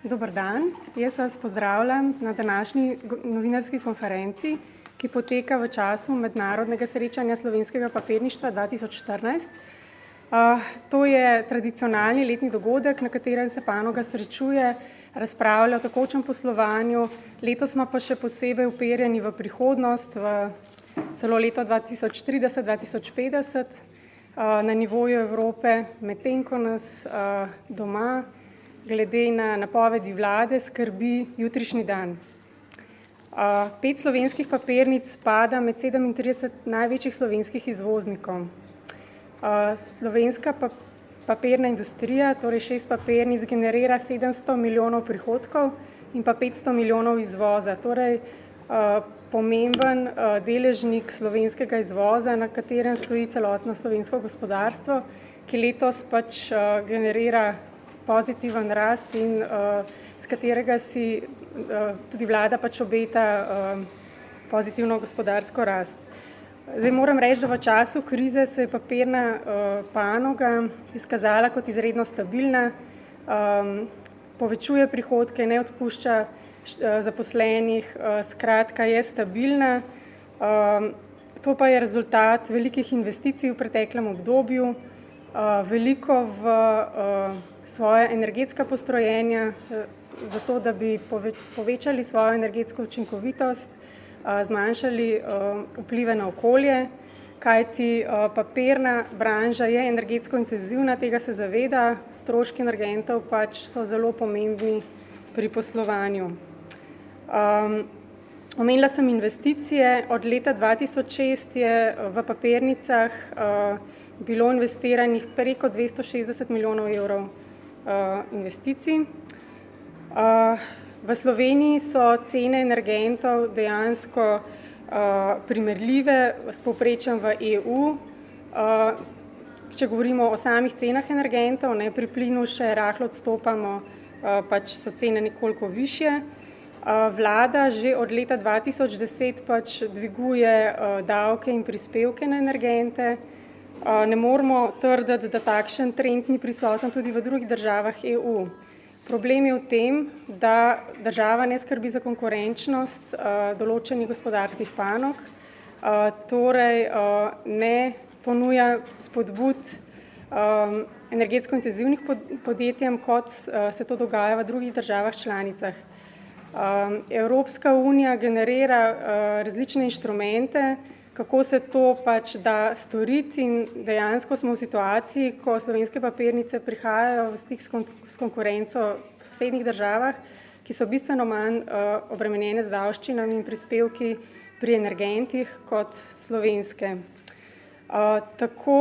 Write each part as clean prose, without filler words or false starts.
Dober dan, jaz vas pozdravljam na današnji novinarski konferenci, ki poteka v času mednarodnega srečanja slovenskega papirništva 2014. To je tradicionalni letni dogodek, na katerem se panoga srečuje, razpravlja o tekočem poslovanju. Letos smo pa še posebej uperjeni v prihodnost, v celo leto 2030-2050 na nivoju Evrope, medtem ko nas doma glede na napovedi vlade skrbi jutrišnji dan. 5 slovenskih papirnic spada med 37 največjih slovenskih izvoznikov. Slovenska papirna industrija, torej 6 papirnic, generira 700 milijonov prihodkov in pa 500 milijonov izvoza, torej pomemben deležnik slovenskega izvoza, na katerem stoji celotno slovensko gospodarstvo, ki letos pač generira pozitiven rast in s katerega si tudi vlada pač obeta pozitivno gospodarsko rast. Zdaj moram reči, da v času krize se je papirna panoga izkazala kot izredno stabilna, povečuje prihodke, ne odpušča zaposlenih, skratka je stabilna. To pa je rezultat velikih investicij v preteklem obdobju, veliko v svoje energetska postrojenja, zato da bi povečali svojo energetsko učinkovitost, zmanjšali vplive na okolje, kajti papirna branža je energetsko intenzivna, tega se zaveda, stroški energentov pač so zelo pomembni pri poslovanju. Omenila sem investicije. Od leta 2006 je v papirnicah bilo investiranih preko 260 milijonov evrov investicij. V Sloveniji so cene energentov dejansko primerljive s povprečjem v EU. Če govorimo o samih cenah energentov, pri plinu še rahlo odstopamo, pač so cene nekoliko višje. Vlada že od leta 2010 pač dviguje davke in prispevke na energente. Ne moramo trditi, da takšen trend ni prisoten tudi v drugih državah EU. Problem je v tem, da država ne skrbi za konkurenčnost določenih gospodarskih panog, torej ne ponuja spodbud energetsko intenzivnih podjetjem, kot se to dogaja v drugih državah članicah. Evropska unija generira različne inštrumente, kako se to pač da storiti, in dejansko smo v situaciji, ko slovenske papirnice prihajajo v stik s konkurenco v sosednjih državah, ki so bistveno manj obremenjene z davščinami in prispevki pri energentih kot slovenske. Tako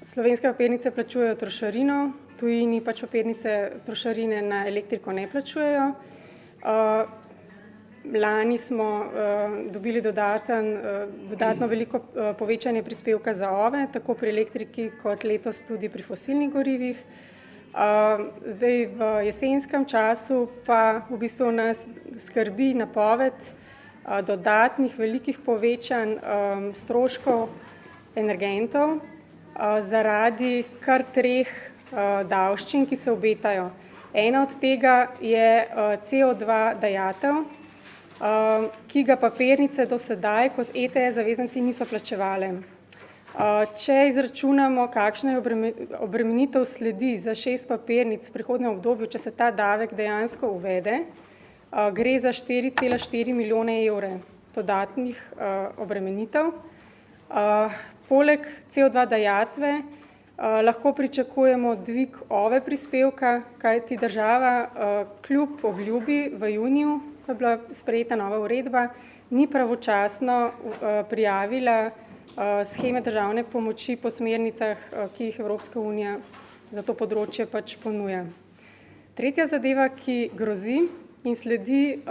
slovenske papirnice plačujejo trošarino, tujini pač papirnice trošarine na elektriko ne plačujejo. Lani smo dobili dodatno veliko povečanje prispevka za OVE, tako pri elektriki kot letos tudi pri fosilnih gorivih. Zdaj v jesenskem času pa v bistvu nas skrbi napoved dodatnih velikih povečanj stroškov energentov zaradi kar 3 davščin, ki se obetajo. Ena od tega je CO2 dajatev, ki ga papirnice do sedaj kot ETS zavezanci niso plačevale. Če izračunamo, kakšna je obremenitev sledi za 6 papirnic v prihodnjem obdobju, če se ta davek dejansko uvede, gre za 4,4 milijone evrov dodatnih obremenitev. Poleg CO2 dajatve lahko pričakujemo dvig OVE prispevka, kajti država kljub obljubi v juniju, ko je bila sprejeta nova uredba, ni pravočasno prijavila sheme državne pomoči po smernicah, ki jih Evropska unija za to področje pač ponuja. Tretja zadeva, ki grozi in sledi,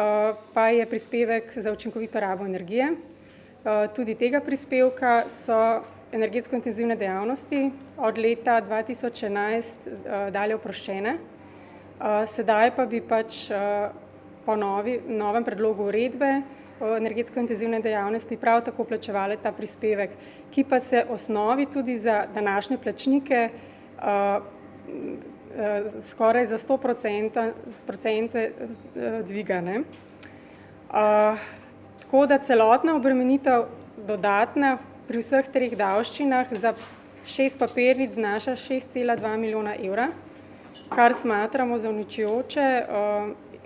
pa je prispevek za učinkovito rabo energije. Tudi tega prispevka so energetsko intenzivne dejavnosti od leta 2011 dalje oproščene. Sedaj pa bi pač po novem predlogu uredbe o energetsko intenzivne dejavnosti prav tako plačevale ta prispevek, ki pa se osnovi tudi za današnje plačnike skoraj za 100% dviga. Ne? Tako da celotna obremenitev dodatna pri vseh treh davščinah za 6 papirnic znaša 6,2 milijona evra, kar smatramo za uničujoče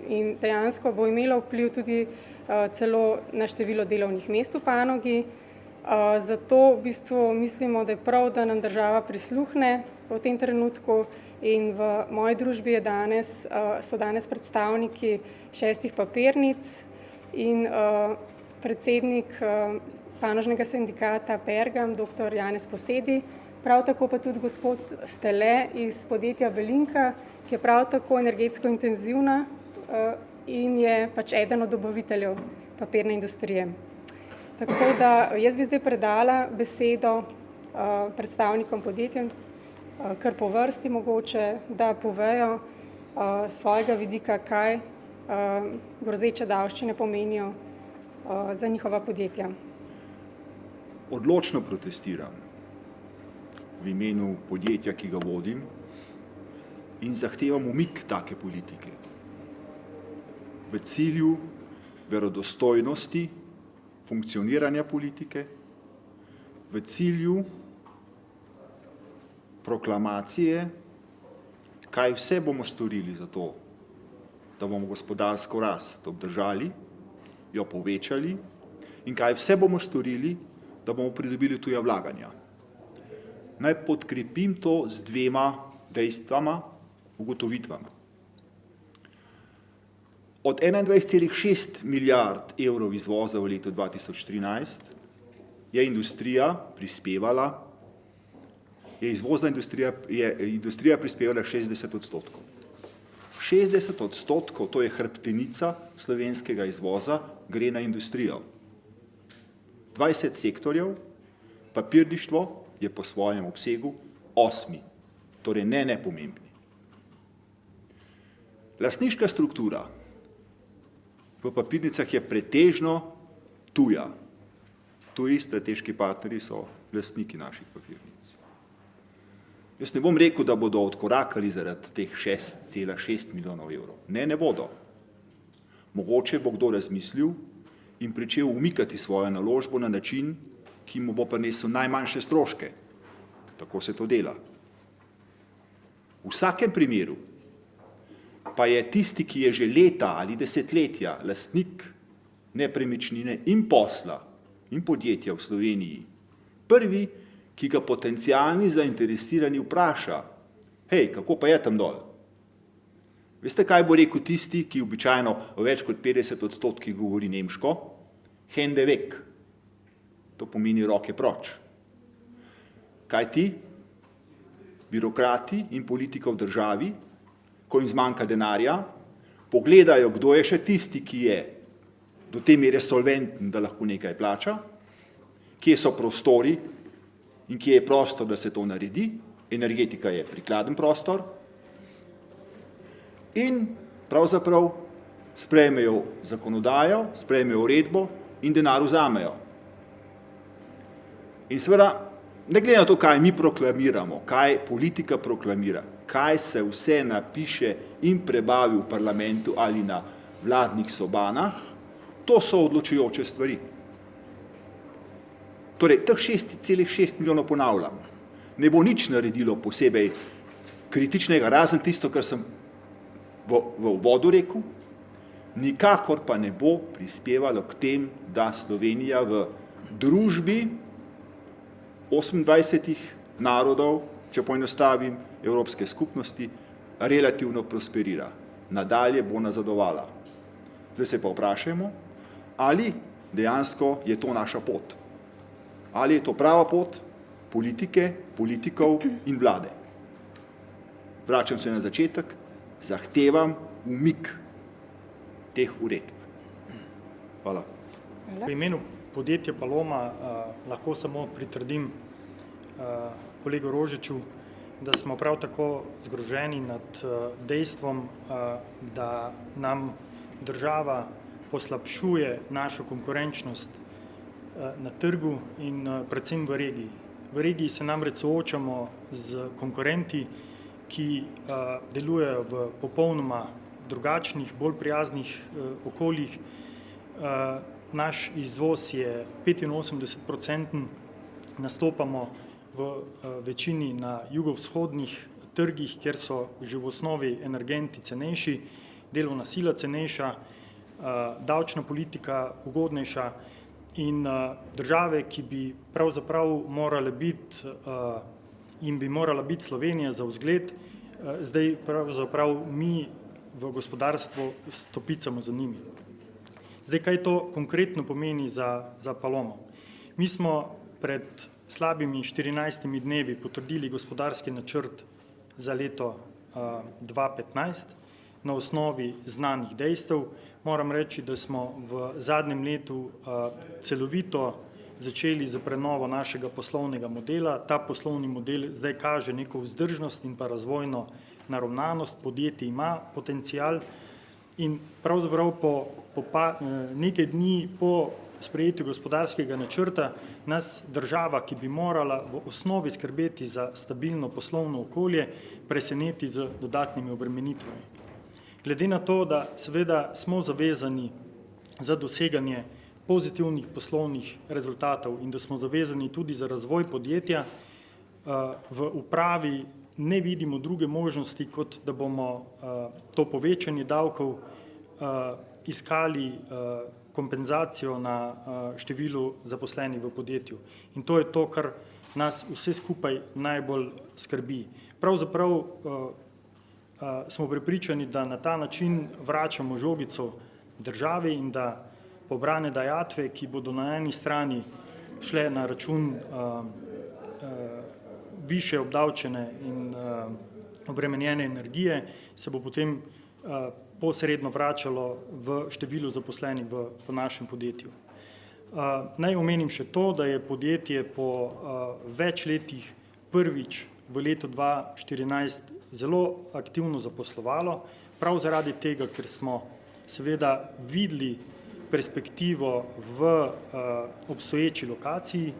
in dejansko bo imelo vpliv tudi celo na število delovnih mest v panogi. Zato v bistvu mislimo, da je prav, da nam država prisluhne v tem trenutku in v moji družbi so danes predstavniki 6 papirnic in predsednik panožnega sindikata Pergam, dr. Janez Posedi, prav tako pa tudi gospod Stele iz podjetja Belinka, ki je prav tako energetsko intenzivna in je pač eden od dobaviteljev papirne industrije. Tako da jaz bi zdaj predala besedo predstavnikom podjetjem, kar po vrsti mogoče, da povejo svojega vidika, kaj grozeče davščine pomenijo za njihova podjetja. Odločno protestiram v imenu podjetja, ki ga vodim, in zahtevam umik take politike v cilju verodostojnosti funkcioniranja politike, v cilju proklamacije, kaj vse bomo storili za to, da bomo gospodarsko rast obdržali, jo povečali in kaj vse bomo storili, da bomo pridobili tuja vlaganja. Naj podkrepim to z dvema dejstvama, ugotovitvama. Od 21,6 milijard evrov izvoza v letu 2013 je industrija prispevala 60%. 60%, to je hrbtenica slovenskega izvoza, gre na industrijo. 20 sektorjev, papirništvo je po svojem obsegu 8, torej nepomembni. Lastniška struktura v papirnicah je pretežno tuja. Tuji strateški partnerji so lastniki naših papirnic. Jaz ne bom rekel, da bodo odkorakali zaradi teh 6,6 milijonov evrov. Ne bodo. Mogoče bo kdo razmislil in pričel umikati svojo naložbo na način, ki mu bo prinesel najmanjše stroške. Tako se to dela. V vsakem primeru pa je tisti, ki je že leta ali desetletja lastnik nepremičnine in posla in podjetja v Sloveniji, prvi, ki ga potencialni zainteresirani vpraša, hej, kako pa je tam dol? Veste, kaj bo rekel tisti, ki običajno v več kot 50% govori nemško? Hände weg. To pomeni roke proč. Kaj ti? Birokrati in politika v državi, ko jim zmanjka denarja, pogledajo, kdo je še tisti, ki je do te mere solventen, da lahko nekaj plača, kje so prostori in kje je prostor, da se to naredi. Energetika je prikladen prostor. In pravzaprav sprejmejo zakonodajo, sprejmejo uredbo in denar vzamejo. In seveda, ne glede na to, kaj mi proklamiramo, kaj politika proklamira, kaj se vse napiše in prebavi v parlamentu ali na vladnih sobanah, to so odločujoče stvari. Torej, teh 6,6 milijonov ponavljam, ne bo nič naredilo posebej kritičnega, razen tisto, kar sem v uvodu rekel, nikakor pa ne bo prispevalo k tem, da Slovenija v družbi 28 narodov, če poenostavim, Evropske skupnosti, relativno prosperira. Nadalje bo nazadovala. Zdaj se pa vprašajmo, ali dejansko je to naša pot. Ali je to prava pot politike, politikov in vlade. Vračam se na začetek, zahtevam umik teh uredb. Hvala. V imenu podjetja Paloma lahko samo pritrdim kolegu Rožiču, da smo prav tako zgroženi nad dejstvom, da nam država poslabšuje našo konkurenčnost na trgu in predvsem v regiji. V regiji se namreč soočamo z konkurenti, ki delujejo v popolnoma drugačnih, bolj prijaznih okoljih. Naš izvoz je 85%, nastopamo v večini na jugovzhodnih trgih, kjer so že v osnovi energenti cenejši, delovna sila cenejša, davčna politika ugodnejša in države, ki bi pravzaprav morale biti in bi morala biti Slovenija za vzgled, zdaj pravzaprav mi v gospodarstvu stopicamo za njimi. Zdaj, kaj to konkretno pomeni za Palomo? Mi smo pred slabimi 14 dnevi potrdili gospodarski načrt za leto 2015 na osnovi znanih dejstev. Moram reči, da smo v zadnjem letu celovito začeli za prenovo našega poslovnega modela. Ta poslovni model zdaj kaže neko vzdržnost in pa razvojno naravnanost, podjetje ima potencial in pravzaprav po nekaj dni po sprejetju gospodarskega načrta nas država, ki bi morala v osnovi skrbeti za stabilno poslovno okolje, preseneti z dodatnimi obremenitvami. Glede na to, da seveda smo zavezani za doseganje pozitivnih poslovnih rezultatov in da smo zavezani tudi za razvoj podjetja, v upravi ne vidimo druge možnosti, kot da bomo to povečanje davkov iskali kompenzacijo na številu zaposlenih v podjetju. In to je to, kar nas vse skupaj najbolj skrbi. Pravzaprav smo prepričani, da na ta način vračamo žogico državi in da pobrane dajatve, ki bodo na eni strani šle na račun više obdavčene in obremenjene energije, se bo potem posredno vračalo v številu zaposlenih v našem podjetju. Naj omenim še to, da je podjetje po več letih prvič v letu 2014 zelo aktivno zaposlovalo, prav zaradi tega, ker smo seveda videli perspektivo v obstoječi lokaciji.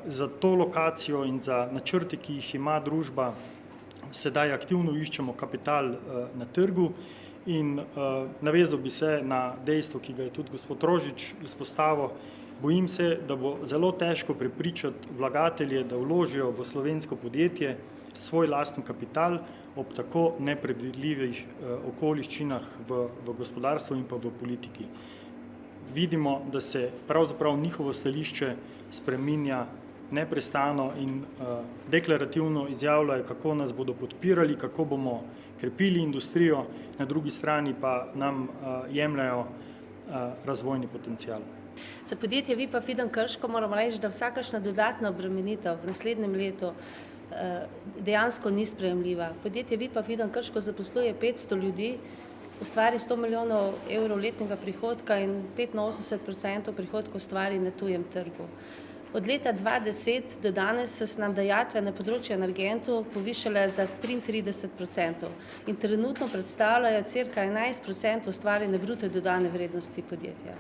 Za to lokacijo in za načrte, ki jih ima družba, sedaj aktivno iščemo kapital na trgu in navezal bi se na dejstvo, ki ga je tudi gospod Rožič izpostavil. Bojim se, da bo zelo težko prepričati vlagatelje, da vložijo v slovensko podjetje svoj lasten kapital ob tako nepredvidljivih okoliščinah v gospodarstvu in pa v politiki. Vidimo, da se pravzaprav njihovo stališče spreminja neprestano in deklarativno izjavljajo, kako nas bodo podpirali, kako bomo krepili industrijo, na drugi strani pa nam jemljajo razvojni potencial. Za podjetje Vipa Fiden Krško moramo reči, da vsakršna dodatna obremenitev v naslednjem letu dejansko ni sprejemljiva. Podjetje Vipa Fiden Krško zaposluje 500 ljudi, ustvari 100 milijonov evrov letnega prihodka in 85% prihodkov ustvari na tujem trgu. Od leta 2010 do danes so se nam dajatve na področju energentov povišale za 33% in trenutno predstavljajo cirka 11% ustvarjene bruto dodane vrednosti podjetja.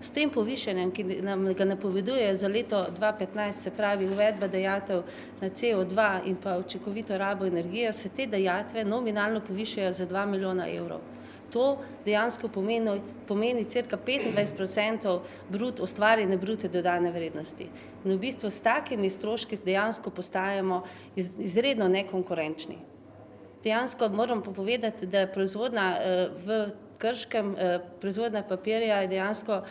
S tem povišanjem, ki nam ga napoveduje za leto 2015, se pravi uvedba dajatev na CO2 in pa učinkovito rabo energije, se te dajatve nominalno povišajo za 2 milijona evrov. To dejansko pomeni cirka 25% ustvarjene bruto dodane vrednosti. In v bistvu s takimi stroški dejansko postajamo izredno nekonkurenčni. Dejansko moram povedati, da proizvodnja v Krškem, proizvodnja papirja je dejansko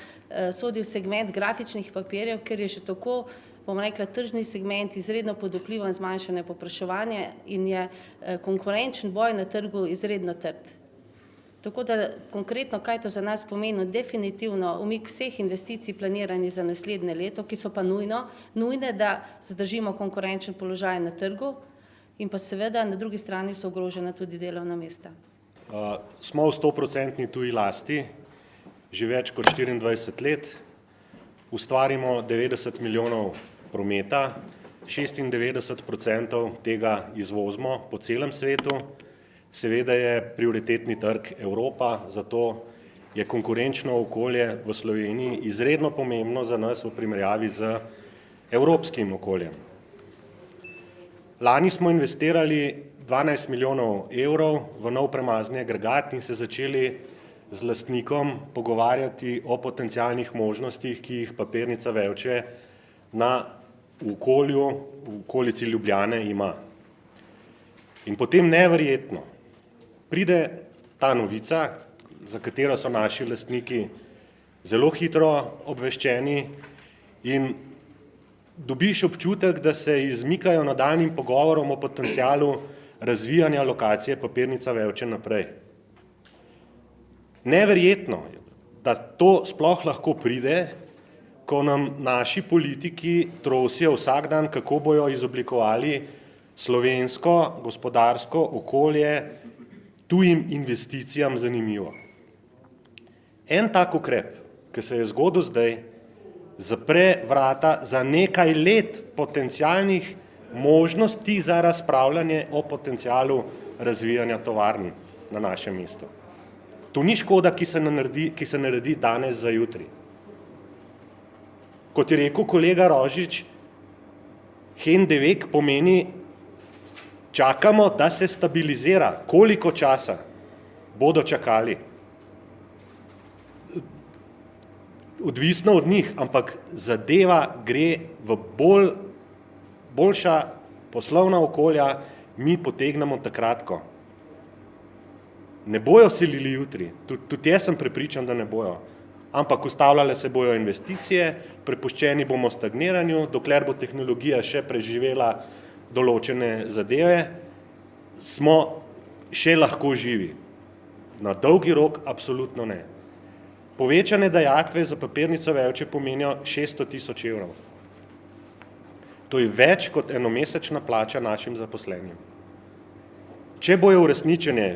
sodi v segment grafičnih papirjev, ker je že tako, bom rekla, tržni segment izredno pod vplivom zmanjšanja povpraševanja in je konkurenčen boj na trgu izredno trd. Tako da konkretno, kaj to za nas pomeni, definitivno umik vseh investicij planiranih za naslednje leto, ki so pa nujne, da zadržimo konkurenčen položaj na trgu in pa seveda na drugi strani so ogrožena tudi delovna mesta. Smo v 100% tuji lasti, že več kot 24 let, ustvarimo 90 milijonov prometa, 96% tega izvozimo po celem svetu. Seveda je prioritetni trg Evropa, zato je konkurenčno okolje v Sloveniji izredno pomembno za nas v primerjavi z evropskim okoljem. Lani smo investirali 12 milijonov evrov v nov premazni agregat in se začeli z lastnikom pogovarjati o potencialnih možnostih, ki jih papirnica Vevče v okolici Ljubljane ima. In potem neverjetno pride ta novica, za katero so naši lastniki zelo hitro obveščeni in dobiš občutek, da se izmikajo nadaljnjim pogovorom o potencialu razvijanja lokacije papirnica Vevče naprej. Neverjetno, da to sploh lahko pride, ko nam naši politiki trosijo vsak dan, kako bojo izoblikovali slovensko gospodarsko okolje tujim investicijam zanimivo. En tak ukrep, ki se je zgodil zdaj, zapre vrata za nekaj let potencialnih možnosti za razpravljanje o potencialu razvijanja tovarn na našem mestu. To ni škoda, ki se naredi danes za jutri. Kot je rekel kolega Rožič, Hendevek pomeni, čakamo, da se stabilizira. Koliko časa bodo čakali? Odvisno od njih, ampak zadeva gre v boljša poslovna okolja, mi potegnemo takrat, ko. Ne bojo selili jutri, tudi jaz sem prepričan, da ne bojo, ampak ustavljale se bojo investicije, prepuščeni bomo stagniranju, dokler bo tehnologija še preživela določene zadeve, smo še lahko živi. Na dolgi rok absolutno ne. Povečane dajatve za papirnico Vevče pomenijo 600 000 evrov. To je več kot enomesečna plača našim zaposlenim. Če bojo uresničene,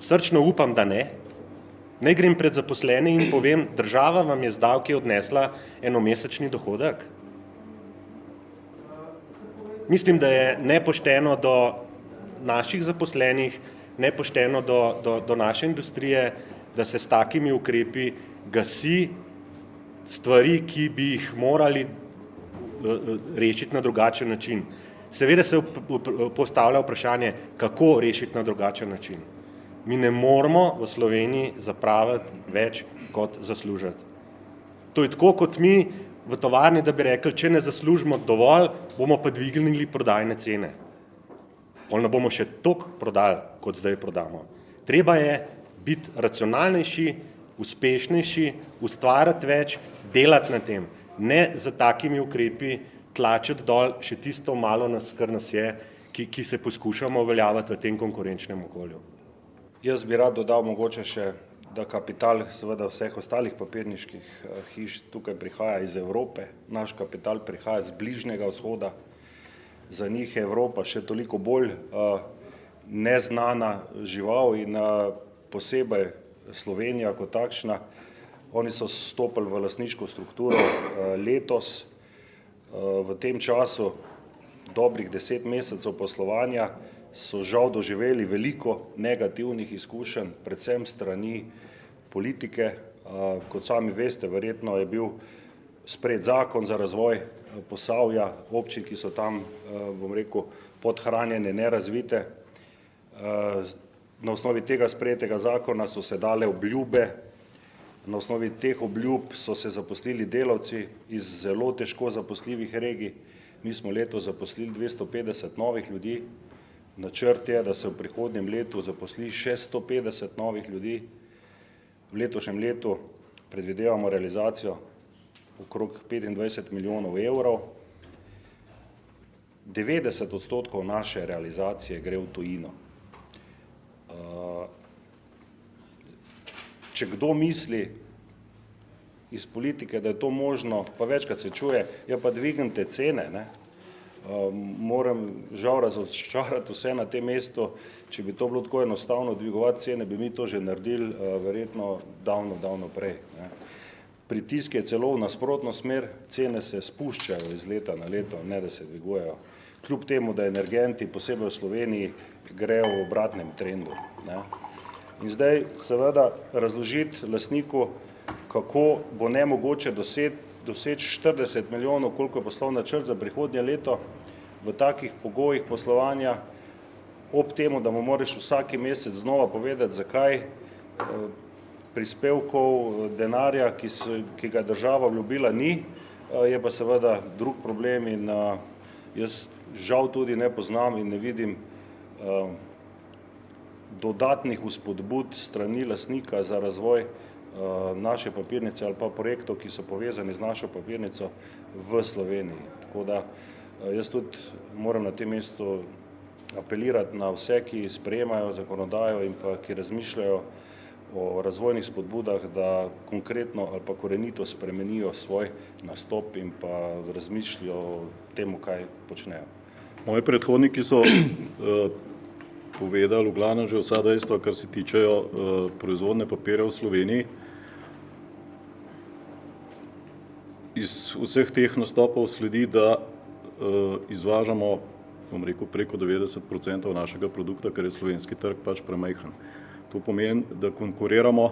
srčno upam, da ne, naj grem pred zaposlene in povem, država vam je z davki odnesla enomesečni dohodek. Mislim, da je nepošteno do naših zaposlenih, nepošteno do naše industrije, da se s takimi ukrepi gasi stvari, ki bi jih morali rešiti na drugačen način. Seveda se postavlja vprašanje, kako rešiti na drugačen način. Mi ne moramo v Sloveniji zapraviti več kot zaslužiti. To je tako, kot mi v tovarni, da bi rekli, če ne zaslužimo dovolj, bomo pa dvignili prodajne cene. Pol ne bomo še toliko prodali, kot zdaj prodamo. Treba je biti racionalnejši, uspešnejši, ustvarjati več, delati na tem. Ne za takimi ukrepi tlačiti dol še tisto malo nas, kar nas je, ki se poskušamo uveljaviti v tem konkurenčnem okolju. Jaz bi rad dodal mogoče še, da kapital seveda vseh ostalih papirniških hiš tukaj prihaja iz Evrope. Naš kapital prihaja z Bližnjega vzhoda. Za njih je Evropa še toliko bolj neznana žival in posebej Slovenija kot takšna. Oni so stopili v lastniško strukturo letos. V tem času dobrih 10 mesecev poslovanja so žal doživeli veliko negativnih izkušenj, predvsem strani politike. Kot sami veste, verjetno je bil sprejet zakon za razvoj Posavja, občin, ki so tam, bom rekel, podhranjene, nerazvite. Na osnovi tega sprejetega zakona so se dale obljube, na osnovi teh obljub so se zaposlili delavci iz zelo težko zaposljivih regij. Mi smo letos zaposlili 250 novih ljudi. Načrt je, da se v prihodnjem letu zaposli še 150 novih ljudi. V letošnjem letu predvidevamo realizacijo okrog 25 milijonov evrov. 90% naše realizacije gre v tujino. Če kdo misli iz politike, da je to možno, pa večkrat se čuje, ja pa dvignite cene, ne? Moram žal razočarati vse na tem mestu, če bi to bilo tako enostavno dvigovati cene, bi mi to že naredili verjetno davno prej. Ne? Pritisk je celo v nasprotno smer, cene se spuščajo iz leta na leto, ne da se dvigujejo. Kljub temu, da energenti, posebej v Sloveniji, grejo v obratnem trendu. Ne? In zdaj seveda razložiti lastniku, kako bo nemogoče doseči 40 milijonov, koliko je poslovni načrt za prihodnje leto v takih pogojih poslovanja, ob temu, da mu moraš vsaki mesec znova povedati, zakaj prispevkov, denarja, ki ga država obljubila, ni, je pa seveda drug problem in jaz žal tudi ne poznam in ne vidim dodatnih vzpodbud strani lastnika za razvoj naše papirnice ali pa projektov, ki so povezani z našo papirnico v Sloveniji. Tako da jaz tudi moram na tem mestu apelirati na vse, ki sprejemajo zakonodajo in pa ki razmišljajo o razvojnih spodbudah, da konkretno ali pa korenito spremenijo svoj nastop in pa razmišljajo o tem, kaj počnejo. Moji predhodniki so povedali v glavnem že vsa dejstva, kar se tičejo proizvodne papirja v Sloveniji. Iz vseh teh nastopov sledi, da izvažamo, bom rekel, preko 90% našega produkta, ker je slovenski trg pač premajhen. To pomeni, da konkuriramo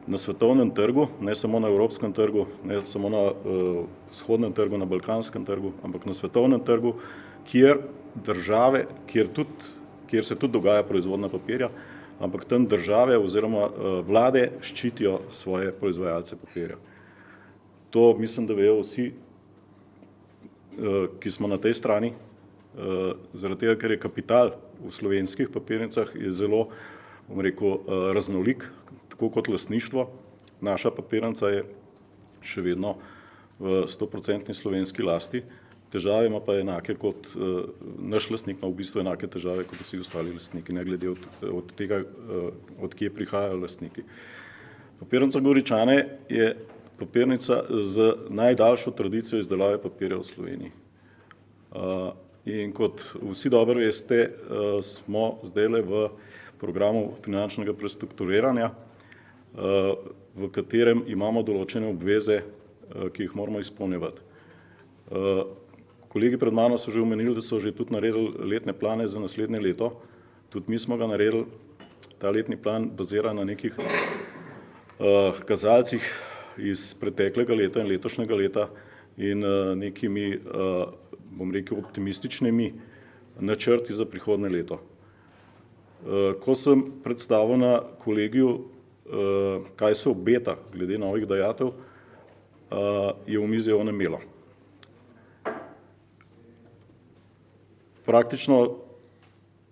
na svetovnem trgu, ne samo na evropskem trgu, ne samo na vzhodnem trgu, na balkanskem trgu, ampak na svetovnem trgu, kjer se tudi dogaja proizvodnja papirja, ampak tam države oziroma vlade ščitijo svoje proizvajalce papirja. To mislim, da vejo vsi, ki smo na tej strani, zaradi tega, ker je kapital v slovenskih papirnicah je zelo, bom rekel, raznolik, tako kot lastništvo. Naša papirnica je še vedno v 100% slovenski lasti. Težave ima pa enake kot naš lastnik, ima v bistvu enake težave kot vsi ostali lastniki, ne glede od tega, od kje prihajajo lastniki. Papirnica Goričane je papirnica z najdaljšo tradicijo izdelave papirja v Sloveniji. In kot vsi dobro veste, smo zdajle v programu finančnega prestrukturiranja, v katerem imamo določene obveze, ki jih moramo izpolnjevati. Kolegi pred mano so že omenili, da so že tudi naredili letne plane za naslednje leto. Tudi mi smo ga naredili. Ta letni plan bazira na nekih kazalcih iz preteklega leta in letošnjega leta in nekimi, bom rekel, optimističnimi načrti za prihodnje leto. Ko sem predstavil na kolegiju, kaj se obeta glede novih dajatev, je omizje onemelo. Praktično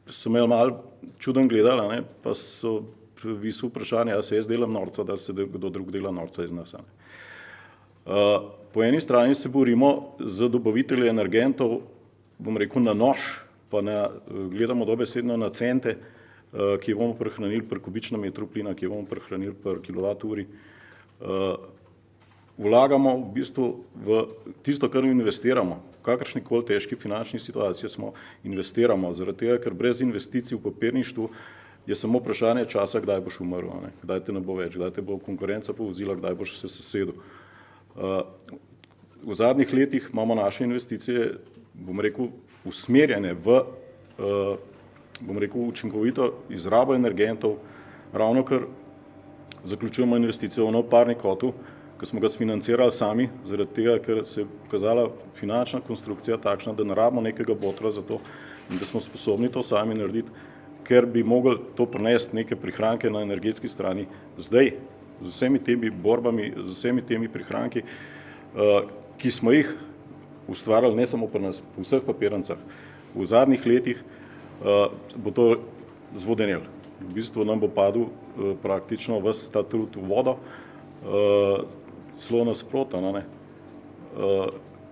so me malo čuden gledali, pa so visel vprašanje, ali se jaz delam norca, da se kdo drug dela norca iz nas. Po eni strani se borimo za dobavitelje energentov, bom rekel, na nož, pa gledamo dobesedno na cente, ki bomo prehranili per kubičnem metru plina, ki bomo prehranili per kilovaturi. Vlagamo v bistvu v tisto, kar investiramo. V kakršnikoli težki finančni situaciji smo investiramo, zaradi tega, ker brez investicij v papirništvu je samo vprašanje časa, kdaj boš umrl, kdaj te ne bo več, kdaj te bo konkurenca povozila, kdaj boš se sesedel. V zadnjih letih imamo naše investicije, bom rekel, usmerjene v, bom rekel, učinkovito izrabo energentov, ravno kar zaključujemo investicijo v nov parni kotel, ko smo ga sfinancirali sami, zaradi tega, ker se je pokazala finančna konstrukcija takšna, da ne rabimo nekega botra za to in da smo sposobni to sami narediti, ker bi mogli to prinesti neke prihranke na energetski strani zdaj, z vsemi temi borbami, z vsemi temi prihranki, ki smo jih ustvarjali ne samo pri nas, v vseh papirnicah. V zadnjih letih bo to zvodenelo. V bistvu nam bo padel praktično ves ta trud v vodo, celo nasprotno.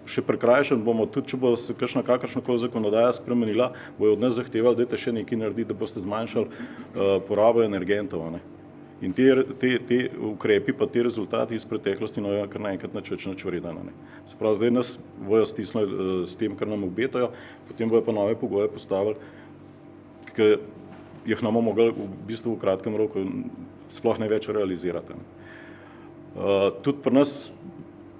Še prekrajšen bomo, tudi če bo se kakršnakoli zakonodaja spremenila, bojo od nas zahtevali, dajte še nekaj narediti, da boste zmanjšali porabo energentov. In te ukrepi pa te rezultati iz preteklosti kar naenkrat nič vreden. Se pravi, zdaj nas bojo stisnili s tem, kar nam obetajo, potem bojo pa nove pogoje postavili, ki jih nam mogli v bistvu v kratkem roku sploh ne več realizirati. Tudi pri nas,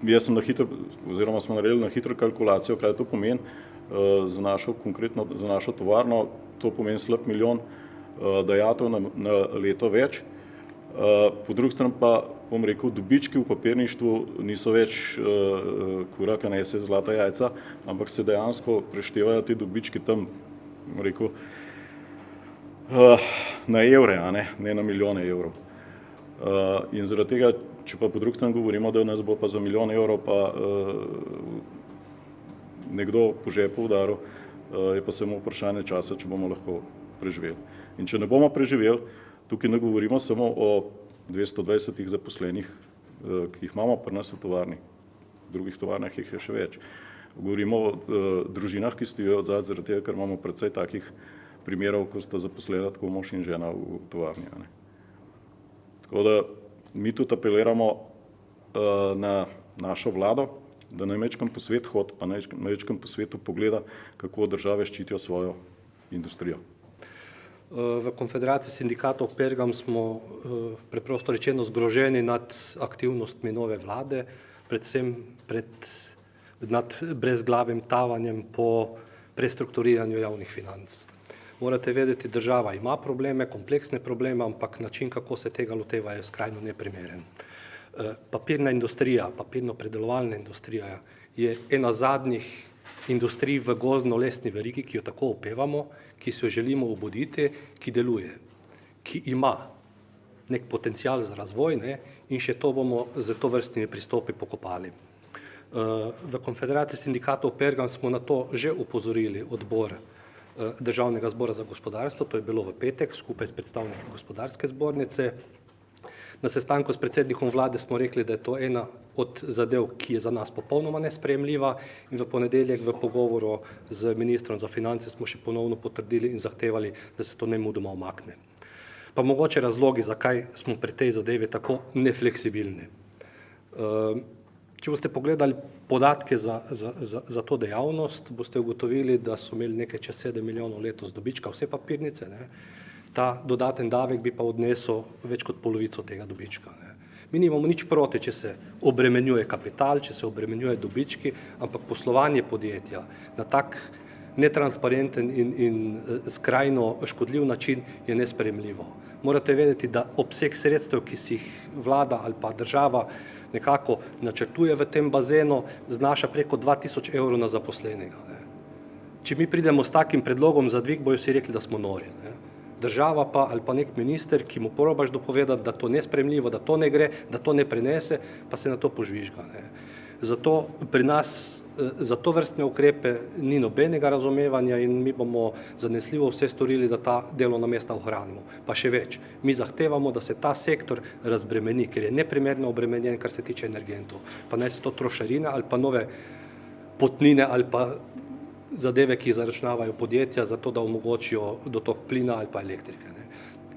jaz sem oziroma smo naredili na hitro kalkulacijo, kaj to pomeni konkretno za našo tovarno, to pomeni slab milijon dajatev na leto več. Po drugi strani pa, bom rekel, dobički v papirništvu niso več kura, ki nese zlata jajca, ampak se dejansko preštevajo te dobički tam, bom rekel, na evre, ne na milijone evrov. In zaradi tega, če pa po drugi strani govorimo, da nas bo pa za milijon evrov pa nekdo po žepu udaril, je pa samo vprašanje časa, če bomo lahko preživeli. In če ne bomo preživeli, tukaj ne govorimo samo o 220 zaposlenih, ki jih imamo pri nas v tovarni, v drugih tovarnah jih je še več. Govorimo o družinah, ki stojijo odzad, zaradi tega, ker imamo precej takih primerov, ko sta zaposlena tako mož in žena v tovarni. Tako da mi tudi apeliramo na našo vlado, da na večkrat po svet hodi, pa na večkrat po svetu pogleda, kako države ščitijo svojo industrijo. V Konfederaciji sindikatov Pergam smo preprosto rečeno zgroženi nad aktivnostmi nove vlade, predvsem nad brezglavim tavanjem po prestrukturiranju javnih financ. Morate vedeti, država ima probleme, kompleksne probleme, ampak način, kako se tega loteva, je skrajno neprimeren. Papirna industrija, papirno-predelovalna industrija je ena zadnjih industrij v gozdno-lesni verigi, ki jo tako opevamo, ki si jo želimo obuditi, ki deluje, ki ima nek potencial za razvoj, in še to bomo z tovrstnimi pristopi pokopali. V Konfederaciji sindikatov Pergam smo na to že upozorili odbor Državnega zbora za gospodarstvo, to je bilo v petek, skupaj s predstavniki gospodarske zbornice. Na sestanku s predsednikom vlade smo rekli, da je to ena od zadev, ki je za nas popolnoma nesprejemljiva, in v ponedeljek v pogovoru z ministrom za finance smo še ponovno potrdili in zahtevali, da se to nemudoma umakne. Pa mogoče razlogi, zakaj smo pri tej zadevi tako nefleksibilni. Če boste pogledali podatke za to dejavnost, boste ugotovili, da so imeli nekaj čez 7 milijonov letos dobička vse papirnice, ta dodaten davek bi pa odnesel več kot polovico tega dobička. Mi nimamo nič proti, če se obremenjuje kapital, če se obremenjuje dobički, ampak poslovanje podjetja na tak netransparenten in skrajno škodljiv način je nesprejemljivo. Morate vedeti, da obseg sredstev, ki si jih vlada ali pa država nekako načrtuje v tem bazenu, znaša preko 2000 evrov na zaposlenega. Če mi pridemo s takim predlogom za dvig, bojo si rekli, da smo nori. Država pa ali pa nek minister, ki mu probaš dopovedati, da to nesprejemljivo, da to ne gre, da to ne prenese, pa se na to požvižga. Zato pri nas za to vrstne ukrepe ni nobenega razumevanja in mi bomo zanesljivo vse storili, da ta delovna mesta ohranimo. Pa še več, mi zahtevamo, da se ta sektor razbremeni, ker je neprimerno obremenjen, kar se tiče energentov. Pa naj se to trošarine ali pa nove potnine ali pa zadeve, ki jih zaračunavajo podjetja, zato da omogočijo dotok plina ali pa elektrike.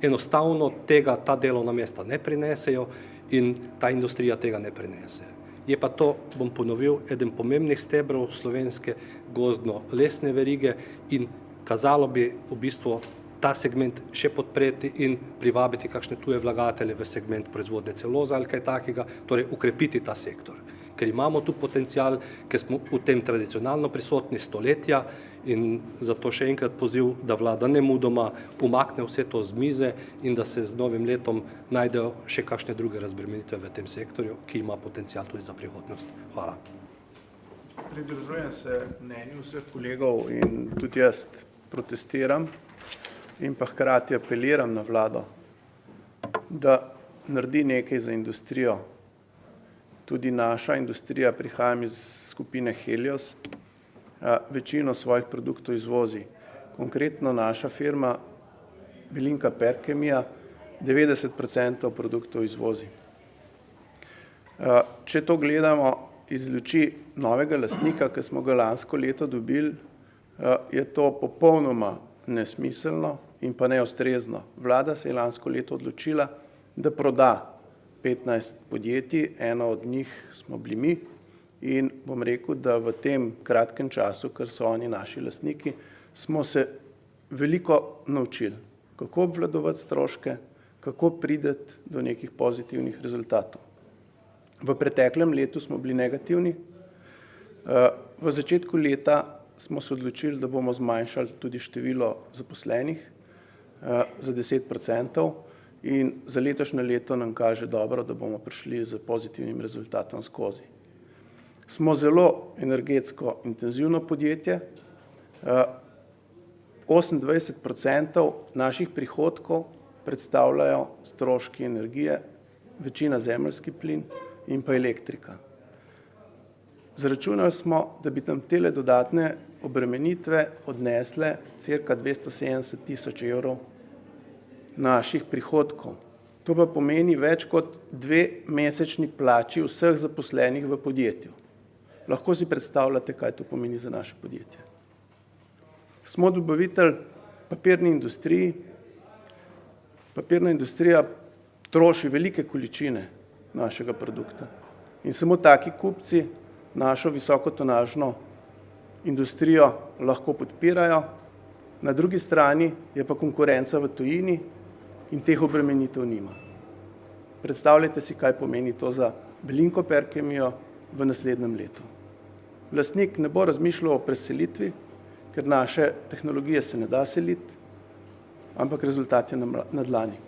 Enostavno tega ta delovna mesta ne prinesejo in ta industrija tega ne prinese. Je pa to, bom ponovil, eden pomembnih stebrov slovenske gozdno-lesne verige in kazalo bi v bistvu ta segment še podpreti in privabiti kakšne tuje vlagatelje v segment proizvodne celuloze ali kaj takega, torej ukrepiti ta sektor. Ker imamo tu potencial, ker smo v tem tradicionalno prisotni stoletja in zato še enkrat poziv, da vlada nemudoma umakne vse to z mize in da se z novim letom najdejo še kakšne druge razbremenitve v tem sektorju, ki ima potencial tudi za prihodnost. Hvala. Pridružujem se mnenju vseh kolegov in tudi jaz protestiram in pa hkrati apeliram na vlado, da naredi nekaj za industrijo. Tudi naša industrija, prihajam iz skupine Helios, večino svojih produktov izvozi. Konkretno naša firma Belinka Perkemija 90% produktov izvozi. Če to gledamo iz luči novega lastnika, ki smo ga lansko leto dobili, je to popolnoma nesmiselno in pa neustrezno. Vlada se je lansko leto odločila, da proda 15 podjetij, eno od njih smo bili mi in bom rekel, da v tem kratkem času, ker so oni naši lastniki, smo se veliko naučili, kako obvladovati stroške, kako prideti do nekih pozitivnih rezultatov. V preteklem letu smo bili negativni, v začetku leta smo se odločili, da bomo zmanjšali tudi število zaposlenih za 10%, in za letošnje leto nam kaže dobro, da bomo prišli z pozitivnim rezultatom skozi. Smo zelo energetsko intenzivno podjetje, 28% naših prihodkov predstavljajo stroški energije, večina zemeljski plin in pa elektrika. Zračunali smo, da bi tam tele dodatne obremenitve odnesle cirka 270 tisoč evrov naših prihodkov. To pa pomeni več kot 2 mesečni plači vseh zaposlenih v podjetju. Lahko si predstavljate, kaj to pomeni za naše podjetje. Smo dobavitelj papirni industriji. Papirna industrija troši velike količine našega produkta. In samo taki kupci našo visokotonažno industrijo lahko podpirajo. Na drugi strani je pa konkurenca v tujini in teh obremenitev nima. Predstavljajte si, kaj pomeni to za Belinko Perkemijo v naslednjem letu. Lastnik ne bo razmišljal o preselitvi, ker naše tehnologije se ne da seliti, ampak rezultat je na dlani.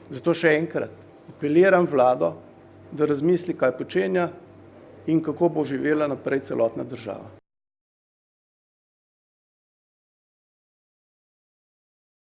Zato še enkrat apeliram vlado, da razmisli, kaj počenja in kako bo živela naprej celotna država.